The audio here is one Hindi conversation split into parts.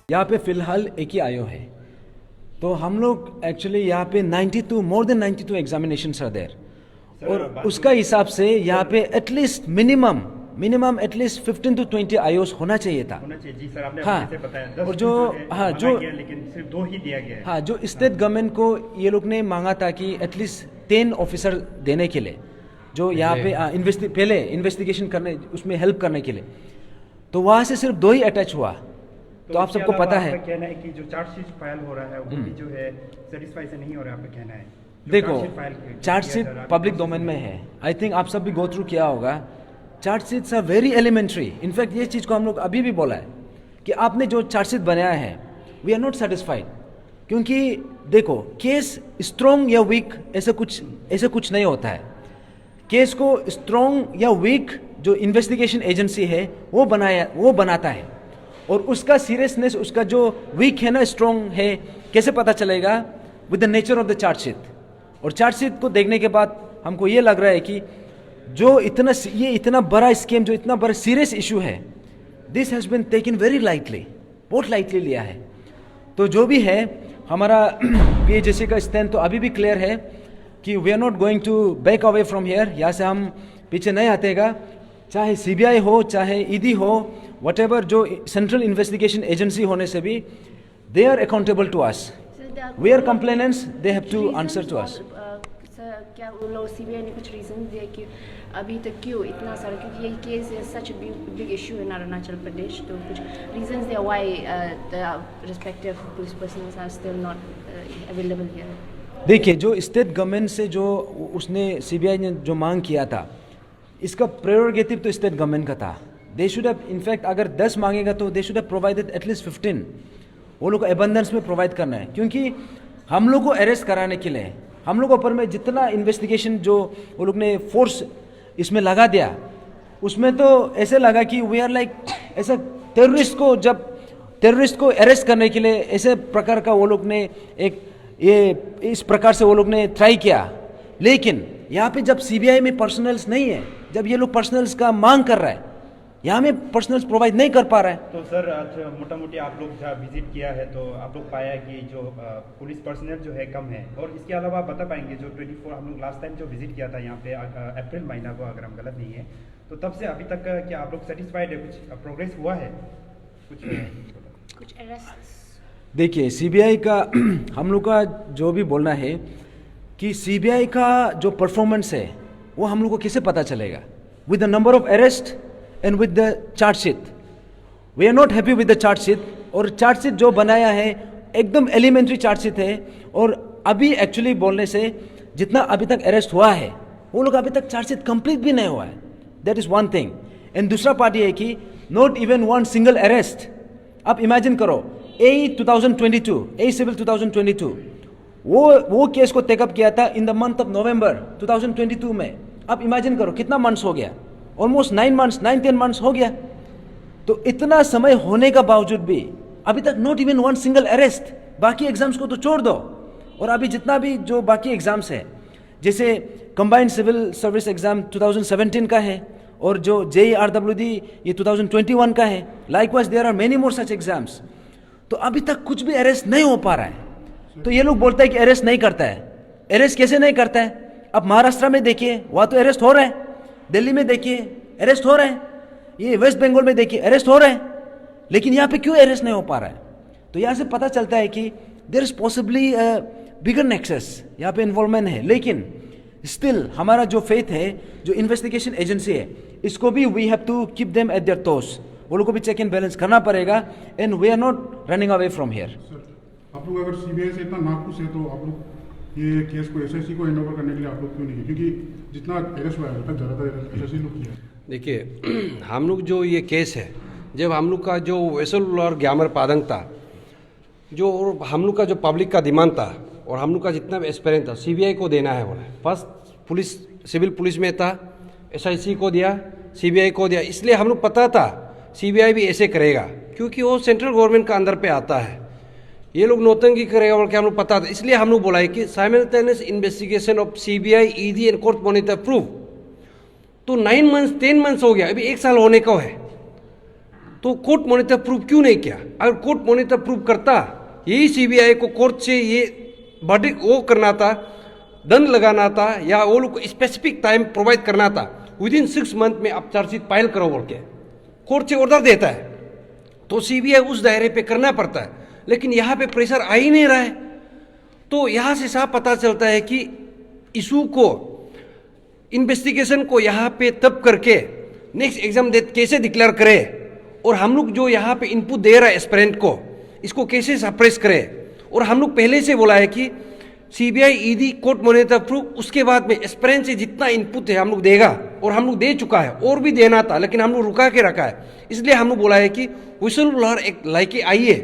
यहाँ पे फिलहाल एक ही आयो है, तो हम लोग एक्चुअली यहाँ पे 92 more than 92 examinations are there, और उसका हिसाब से यहाँ पे at least minimum at least 15 to 20 IOs होना चाहिए था। जी सर, आपने हाँ, अच्छे से बताया। 10 और जो हाँ जो लेकिन सिर्फ 2 ही दिया गया है। हाँ, जो स्टेट गवर्नमेंट को ये लोग ने मांगा था कि एटलीस्ट 10 ऑफिसर देने के लिए, जो यहाँ पे पहले इन्वेस्टिगेशन करने उसमें हेल्प करने के लिए, तो वहाँ से सिर्फ 2 ही अटैच हुआ। तो आप सबको पता है, कहना है कि जो चार्जशीट फाइल हो रहा है वो भी जो है सेटिस्फाई से नहीं हो रहा है, आपका कहना है? देखो चार्जशीट पब्लिक डोमेन में है, आई थिंक आप सब भी गो थ्रू किया होगा। Chargesheets are very elementary. In fact ये चीज़ को हम लोग अभी भी बोला है कि आपने जो चार्जशीट बनाया है वी आर नॉट सेटिस्फाइड, क्योंकि देखो केस स्ट्रॉन्ग या वीक ऐसे कुछ नहीं होता है। केस को स्ट्रॉन्ग या वीक जो इन्वेस्टिगेशन एजेंसी है वो बनाता है, और उसका सीरियसनेस, उसका जो वीक है ना स्ट्रॉन्ग है, कैसे पता चलेगा? With the nature of the chargesheet. और चार्जशीट को देखने के बाद हमको ये लग रहा है कि जो ये इतना बड़ा स्कीम, जो इतना बड़ा सीरियस इशू है, this has been taken very lightly, बहुत लाइटली लिया है। तो जो भी है हमारा पीएचएससी का स्टैंड तो अभी भी क्लियर है कि we are not going to back away from here. यहाँ से हम पीछे नहीं आतेगा, चाहे सीबीआई हो, चाहे ईडी हो, व्हाटएवर, जो सेंट्रल इन्वेस्टिगेशन एजेंसी होने से भी they are accountable to us. We are complainants, they have to answer to us. क्या वो लोग सीबीआई ने कुछ रीजन दिए कि अभी तक क्यों इतना सारा, क्योंकि ये case such big issue in Arunachal Pradesh, तो कुछ reasons there why the respective police personnels are still not available here? देखिए, जो स्टेट गवर्नमेंट से जो उसने सीबीआई ने जो मांग किया था, इसका प्रेरोगेटिव तो स्टेट गवर्नमेंट का था। दे शुड हैव, इनफैक्ट अगर 10 मांगेगा तो they should have provided at least 15। वो लोग को एबंडेंस में प्रोवाइड करना है, क्योंकि हम लोग को अरेस्ट कराने के लिए हम लोग ऊपर में जितना इन्वेस्टिगेशन जो वो लोग ने फोर्स इसमें लगा दिया, उसमें तो ऐसे लगा कि वी आर लाइक ऐसा टेररिस्ट को अरेस्ट करने के लिए ऐसे प्रकार का वो लोग ने इस प्रकार से वो लोग ने ट्राई किया। लेकिन यहाँ पे जब सीबीआई में पर्सनल्स नहीं है, जब ये लोग पर्सनल्स का मांग कर रहा है, यहाँ में पर्सनल्स प्रोवाइड नहीं कर पा रहा है। तो सर आज मोटा मोटी आप लोग जहाँ विजिट किया है तो आप लोग पाया कि जो पुलिस पर्सनल जो है कम है, और इसके अलावा आप बता पाएंगे जो 24 हम लोग लास्ट टाइम जो विजिट किया था यहाँ पे अप्रैल महीना को, अगर हम गलत नहीं है, तो तब से अभी तक क्या आप लोग सेटिस्फाइड है? कुछ प्रोग्रेस हुआ है? कुछ अरेस्ट? देखिए, सीबीआई का हम लोग का जो भी बोलना है कि सीबीआई का जो परफॉर्मेंस है वो हम लोग को कैसे पता चलेगा? With the number of arrest and with the chargesheet. We are not happy with the chargesheet, और चार्जशीट जो बनाया है एकदम एलिमेंट्री चार्जशीट है, और अभी एक्चुअली बोलने से जितना अभी तक अरेस्ट हुआ है वो लोग अभी तक चार्जशीट कंप्लीट भी नहीं हुआ है। That is one thing. And दूसरा पार्ट ये है कि not even one single arrest. आप इमेजिन करो, ए सिविल 2022 वो केस को टेकअप किया था in the month of November 2022 में। आप इमेजिन करो कितना मंथ्स हो गया, ऑलमोस्ट 9-10 मंथ्स हो गया। तो इतना समय होने का बावजूद भी अभी तक not even one single arrest. बाकी एग्जाम्स को तो छोड़ दो, और अभी जितना भी जो बाकी एग्जाम्स है, जैसे कंबाइंड सिविल सर्विस एग्जाम 2017 का है, और जो JEE-RWD ये 2021 का है। Likewise there are many more such exams. तो अभी तक कुछ भी अरेस्ट नहीं हो पा रहा है। तो ये लोग बोलते हैं कि अरेस्ट नहीं करता है। अरेस्ट कैसे नहीं करता है? अब महाराष्ट्र में देखिए, वहाँ तो अरेस्ट हो रहा है, दिल्ली में देखिए अरेस्ट हो रहा है, ये वेस्ट बंगाल में देखिए अरेस्ट हो रहा है, लेकिन यहाँ पे क्यों अरेस्ट नहीं हो पा रहा है? तो यहाँ से पता चलता है कि there is possibly bigger nexus यहाँ पे इन्वॉल्वमेंट है। लेकिन स्टिल हमारा जो फेथ है, जो इन्वेस्टिगेशन एजेंसी है, इसको भी we have to keep them at their toes. वो लोग को भी चेक एंड बैलेंस करना पड़ेगा, and we are not running away from here. आप लोग अगर सीबीआई से इतना नाखुश है तो आप लोग ये केस को एसआईसी को हैंड ओवर करने के लिए आप लोग क्यों नहीं है? क्योंकि जितना अरेस्ट हुआ है तक ज़्यादातर एसआईसी लोग किया। देखिए, हम लोग जो ये केस है, जब हम लोग का जो वेसल और ग्यामर पादंग था, जो हम लोग का जो पब्लिक का डिमांड था, और हम लोग का जितना भी एक्सपीरियंस था, सीबीआई को देना है बोला। फर्स्ट पुलिस, सिविल पुलिस में था, एसआईसी को दिया, सीबीआई को दिया। इसलिए हम लोग पता था सीबीआई भी ऐसे करेगा, क्योंकि वो सेंट्रल गवर्नमेंट का अंदर पे आता है। ये लोग नौतंकी करेगा बोल के हम लोग पता था। इसलिए हम लोग बोला है कि simultaneous investigation of CBI, ED and court monitor prove. तो 9 मंथ्स 10 मंथ्स हो गया, अभी 1 साल होने को है। तो कोर्ट मॉनिटर प्रूव क्यों नहीं किया? अगर कोर्ट मॉनिटर प्रूव करता, यही सीबीआई को कोर्ट से ये वर्डिक्ट वो करना था, दंड लगाना था, या वो लोग को स्पेसिफिक टाइम प्रोवाइड करना था, विदिन 6 मंथ में आप चार्जशीट फाइल करो बोल के कोर्ट से ऑर्डर देता है, तो सीबीआई उस दायरे पे करना पड़ता है। लेकिन यहाँ पे प्रेशर आ ही नहीं रहा है। तो यहाँ से साफ पता चलता है कि इशू को, इन्वेस्टिगेशन को यहाँ पे तब करके नेक्स्ट एग्जाम डेट कैसे डिक्लेयर करे, और हम लोग जो यहाँ पे इनपुट दे रहा है एस्पिरेंट को, इसको कैसे सप्रेस करे। और हम लोग पहले से बोला है कि CBI ED court monitor proof, उसके बाद में एस्पिरेंट से जितना इनपुट है हम लोग देगा, और हम लोग दे चुका है, और भी देना था लेकिन हम लोग रुका के रखा है। इसलिए हम लोग बोला है कि विसल ब्लोअर एक लाइके आइए,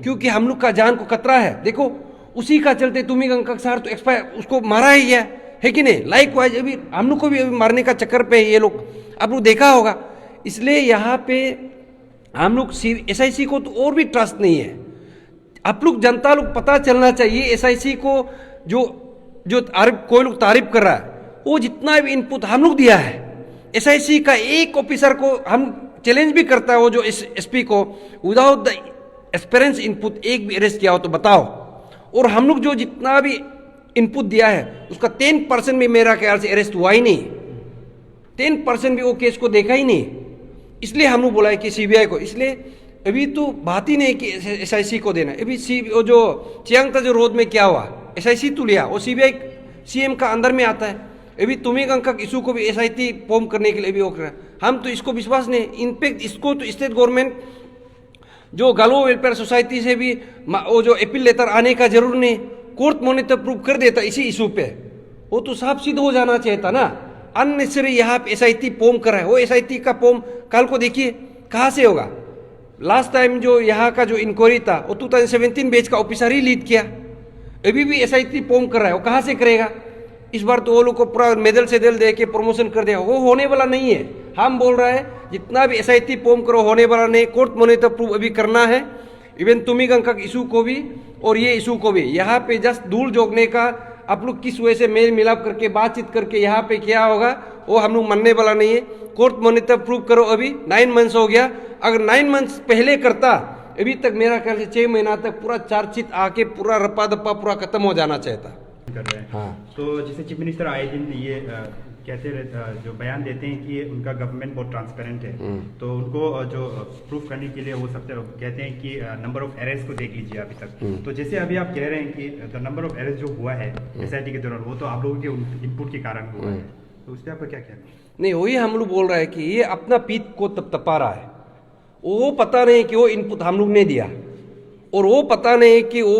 क्योंकि हम लोग का जान को खतरा है। देखो उसी का चलते तुम्ही गंगा सर तो एक्सपायर उसको मारा ही है कि नहीं? लाइक वाइज अभी हम लोग को भी अभी मारने का चक्कर पे है ये लोग, आप लोग देखा होगा। इसलिए यहाँ पे हम लोग एसआईसी को तो और भी ट्रस्ट नहीं है। आप लोग जनता लोग पता चलना चाहिए एसआईसी को, जो कोई लोग तारीफ कर रहा है, वो जितना भी इनपुट हम लोग दिया है, एसआईसी का एक ऑफिसर को हम चैलेंज भी करता है, वो जो एसपी को, विदाउट द एक्सपीरियंस इनपुट एक भी अरेस्ट किया हो तो बताओ। और हम लोग जो जितना भी इनपुट दिया है उसका 10% भी मेरा ख्याल से अरेस्ट हुआ ही नहीं, 10% भी वो केस को देखा ही नहीं। इसलिए हम लोग बोला है कि सीबीआई को, इसलिए अभी तो बात ही नहीं कि एसआईसी को देना। अभी वो जो चियांगता जो रोड में क्या हुआ, एसआईसी तो लिया, वो सीबीआई सीएम का अंदर में आता है। अभी तुम्हें का इशू को भी एसआईटी फॉर्म करने के लिए भी वो कर रहा है। हम तो इसको विश्वास नहीं, इनफैक्ट इसको तो स्टेट गवर्नमेंट जो गालो वेलफेयर सोसाइटी से भी वो जो अपील लेटर आने का जरूर नहीं, कोर्ट मॉनिटर प्रूव कर देता इसी इशू पे, वो तो साफ सीधा हो जाना चाहिए था ना। अननेसेसरी यहाँ पे एसआईटी फॉर्म कर रहा है। वो एसआईटी का फॉर्म कल को देखिए कहाँ से होगा। लास्ट टाइम जो यहाँ का जो इंक्वायरी था वो 2017 बैच का ऑफिसर ही लीड किया, अभी भी एसआईटी फॉर्म कर रहा है, वो कहाँ से करेगा? इस बार तो वो लोग को पूरा मेडल से दिल दे के प्रमोशन कर देगा, वो होने वाला नहीं है। हम बोल रहे हैं जितना भी एसआईटी फॉर्म करो होने वाला नहीं, कोर्ट मॉनिटर प्रूफ अभी करना है। इवन तुम्ही गंगा इशू को भी और ये इशू को भी यहाँ पे जस्ट धूल झोंकने का आप लोग किस वजह से मेल मिलाप करके बातचीत करके यहाँ पे क्या होगा वो हम लोग मानने वाला नहीं है। कोर्ट मॉनिटर प्रूव करो, अभी 9 मंथ्स हो गया, अगर 9 मंथ्स पहले करता अभी तक मेरा ख्याल से 6 महीना तक पूरा चार्जशीट आके पूरा रप्पा दप्पा पूरा खत्म हो जाना चाहिए था। कर रहे हैं। हाँ। तो जैसे चीफ मिनिस्टर आए दिन ये कहते जो बयान देते हैं कि उनका गवर्नमेंट बहुत ट्रांसपेरेंट है, तो उनको जो प्रूफ करने के लिए वो सब कहते हैं कि नंबर ऑफ अरेस्ट को देख लीजिए अभी तक। तो जैसे अभी आप कह रहे हैं कि द नंबर ऑफ अरेस्ट जो हुआ है एसआईटी के दौरान वो तो आप लोगों के इनपुट के कारण हुआ है, तो उस पर आपका क्या कहना है? नहीं, वही हम लोग बोल रहे हैं कि ये अपना पीठ को तपा रहा है। वो पता नहीं कि वो इनपुट हम लोग ने दिया, और वो पता नहीं कि वो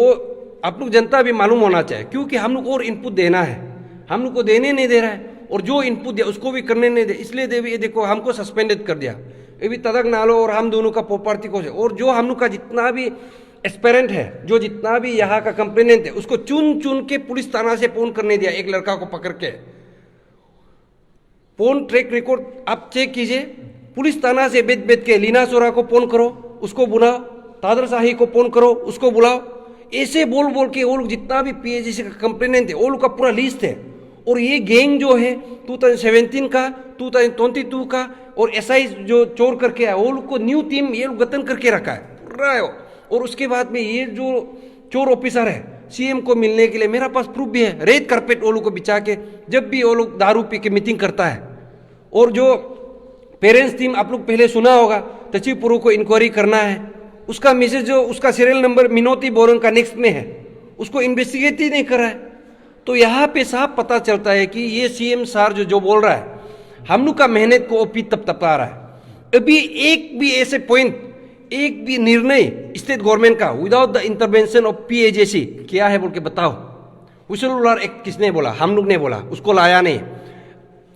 आप लोग जनता भी मालूम होना चाहिए, क्योंकि हम लोग और इनपुट देना है, हम लोग को देने नहीं दे रहा है, और जो इनपुट दिया उसको भी करने नहीं दे। इसलिए ये देखो हमको सस्पेंडेड कर दिया, ये भी तदक नालो और हम दोनों का प्रॉपर्टी को। और जो हम लोग का जितना भी एस्पेरेंट है, जो जितना भी यहाँ का कंप्लेनेंट है, उसको चुन चुन के पुलिस थाना से फोन करने दिया। एक लड़का को पकड़ के फोन ट्रैक रिकॉर्ड आप चेक कीजिए, पुलिस थाना से बेच के लीना सोरा को फोन करो, उसको बुलाओ, तादर शाही को फोन करो, उसको बुलाओ। ऐसे बोल बोल के वो लोग जितना भी पीएचडी का कंप्लेनेंट है वो लोग का पूरा लिस्ट है। और ये गैंग जो है 2017 का, 2022 का, और एसआई जो चोर करके आया वो लोग को न्यू टीम ये लोग गठन करके रखा है पूरा। और उसके बाद में ये जो चोर ऑफिसर है सीएम को मिलने के लिए, मेरा पास प्रूफ भी है, रेड कार्पेट वो लोग को बिछा के जब भी वो लोग दारू पी के मीटिंग करता है। और जो पेरेंट्स टीम आप लोग पहले सुना होगा, तचिपुरु को इंक्वायरी करना है, उसका मैसेज जो उसका सीरियल नंबर मिनोती बोरंग का नेक्स्ट में है, उसको इन्वेस्टिगेट ही नहीं कर रहा है। तो यहाँ पे साफ पता चलता है कि ये सीएम सर जो बोल रहा है हम लोग का मेहनत को ओपी तपा रहा है। अभी एक भी ऐसे पॉइंट, एक भी निर्णय स्टेट गवर्नमेंट का विदाउट द इंटरवेंशन ऑफ पीएजेसी क्या है बोल के बताओ। विसल ब्लोअर एक्ट किसने बोला? हम लोग ने बोला, उसको लाया नहीं।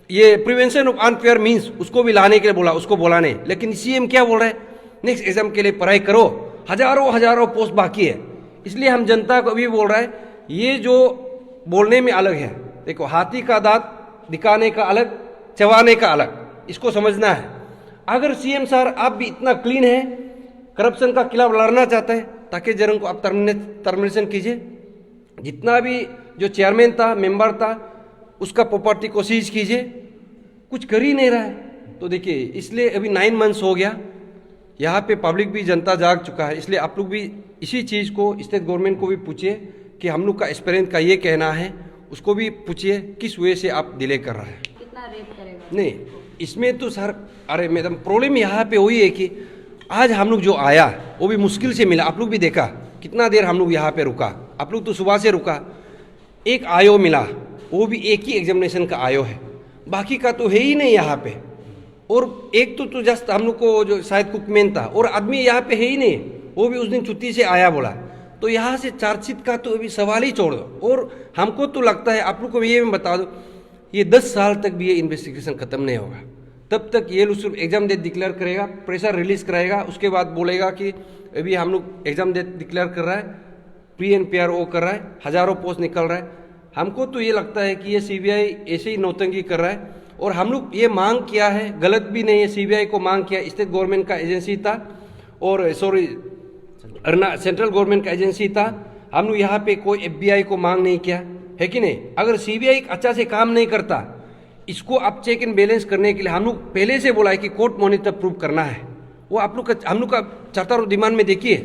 ये प्रिवेंशन ऑफ अनफेयर मीन्स उसको भी लाने के लिए बोला, उसको बोला नहीं। लेकिन सीएम क्या बोल रहा है? नेक्स्ट एग्जाम के लिए पढ़ाई करो, हजारों पोस्ट बाकी है। इसलिए हम जनता को अभी बोल रहा है, ये जो बोलने में अलग है, देखो हाथी का दांत दिखाने का अलग, चबाने का अलग, इसको समझना है। अगर सीएम सर आप भी इतना क्लीन है, करप्शन का खिलाफ लड़ना चाहते हैं, ताकि जरंग को आप टर्मिनेशन कीजिए। जितना भी जो चेयरमैन था, मेंबर था, उसका प्रॉपर्टी को सीज कीजिए। कुछ कर ही नहीं रहा है। तो देखिए, इसलिए अभी 9 मंथ्स हो गया, यहाँ पे पब्लिक भी जनता जाग चुका है, इसलिए आप लोग भी इसी चीज़ को स्टेट गवर्नमेंट को भी पूछिए कि हम लोग का एस्पिरेंट का ये कहना है, उसको भी पूछिए किस वे से आप डिले कर रहा है। कितना रेट करेगा? नहीं, इसमें तो सर, अरे मैडम प्रॉब्लम यहाँ पे वही है कि आज हम लोग जो आया वो भी मुश्किल से मिला। आप लोग भी देखा कितना देर हम लोग यहाँ पे रुका, आप लोग तो सुबह से रुका। एक आयो मिला, वो भी एक ही एग्जामिनेशन का आयो है, बाकी का तो है ही नहीं यहाँ पे। और एक तो जस्ट हम लोग को जो शायद कुकमैन था और आदमी यहाँ पे है ही नहीं, वो भी उस दिन छुट्टी से आया बोला। तो यहाँ से चार्जशीट का तो अभी सवाल ही छोड़ दो। और हमको तो लगता है, आप लोग को ये मैं बता दो, ये 10 साल तक भी ये इन्वेस्टिगेशन खत्म नहीं होगा। तब तक ये लोग सिर्फ एग्जाम डेट डिक्लेयर करेगा, प्रेशर रिलीज कराएगा, उसके बाद बोलेगा कि अभी हम लोग एग्जाम डेट डिक्लेयर कर रहा है, प्री एंड PRO कर रहा है, हज़ारों पोस्ट निकल रहा है। हमको तो ये लगता है कि ये CBI ऐसे ही नौटंकी कर रहा है। और हम लोग ये मांग किया है, गलत भी नहीं है, CBI को मांग किया, स्टेट गवर्नमेंट का एजेंसी था और सेंट्रल गवर्नमेंट का एजेंसी था। हम लोग यहाँ पे कोई FBI को मांग नहीं किया है कि नहीं। अगर CBI अच्छा से काम नहीं करता, इसको आप चेक एंड बैलेंस करने के लिए हम लोग पहले से बोला है कि कोर्ट मॉनिटर प्रूव करना है। वो आप लोग का हम लोग का चार्टर डिमांड में देखिए,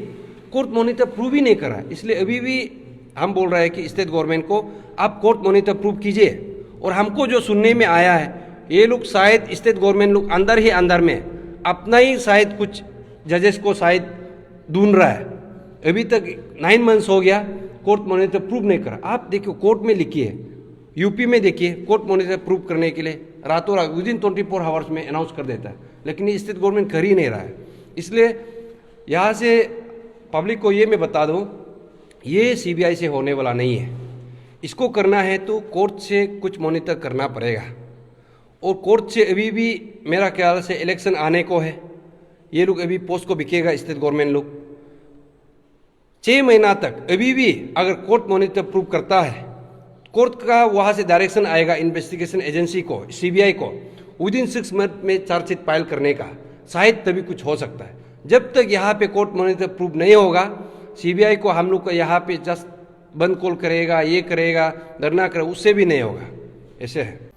कोर्ट मॉनिटर प्रूव ही नहीं कर रहा है। इसलिए अभी भी हम बोल रहे हैं कि स्टेट गवर्नमेंट को आप कोर्ट मॉनिटर प्रूव कीजिए। और हमको जो सुनने में आया है, ये लोग शायद स्टेट गवर्नमेंट लोग अंदर ही अंदर में अपना ही शायद कुछ जजेस को शायद ढूंढ रहा है। अभी तक 9 मंथ्स हो गया, कोर्ट मॉनिटर प्रूव नहीं करा। आप देखिए, कोर्ट में लिखिए, यूपी में देखिए, कोर्ट मॉनिटर प्रूव करने के लिए रातों रात विदिन 24 आवर्स में अनाउंस कर देता है, लेकिन ये स्टेट गवर्नमेंट कर ही नहीं रहा है। इसलिए यहाँ से पब्लिक को ये मैं बता दूँ, ये CBI से होने वाला नहीं है। इसको करना है तो कोर्ट से कुछ मॉनिटर करना पड़ेगा। और कोर्ट से अभी भी मेरा ख्याल से इलेक्शन आने को है, ये लोग अभी पोस्ट को बिकेगा स्टेट गवर्नमेंट लोग 6 महीना तक। अभी भी अगर कोर्ट मॉनिटर प्रूव करता है, कोर्ट का वहाँ से डायरेक्शन आएगा इन्वेस्टिगेशन एजेंसी को, CBI को, विदिन 6 मंथ में चार्जशीट फाइल करने का, शायद तभी कुछ हो सकता है। जब तक यहाँ पे कोर्ट मॉनिटर प्रूव नहीं होगा, CBI को हम लोग को यहाँ पे जस्ट बंद कॉल करेगा, ये करेगा, धरना करेगा, उससे भी नहीं होगा। ऐसे है।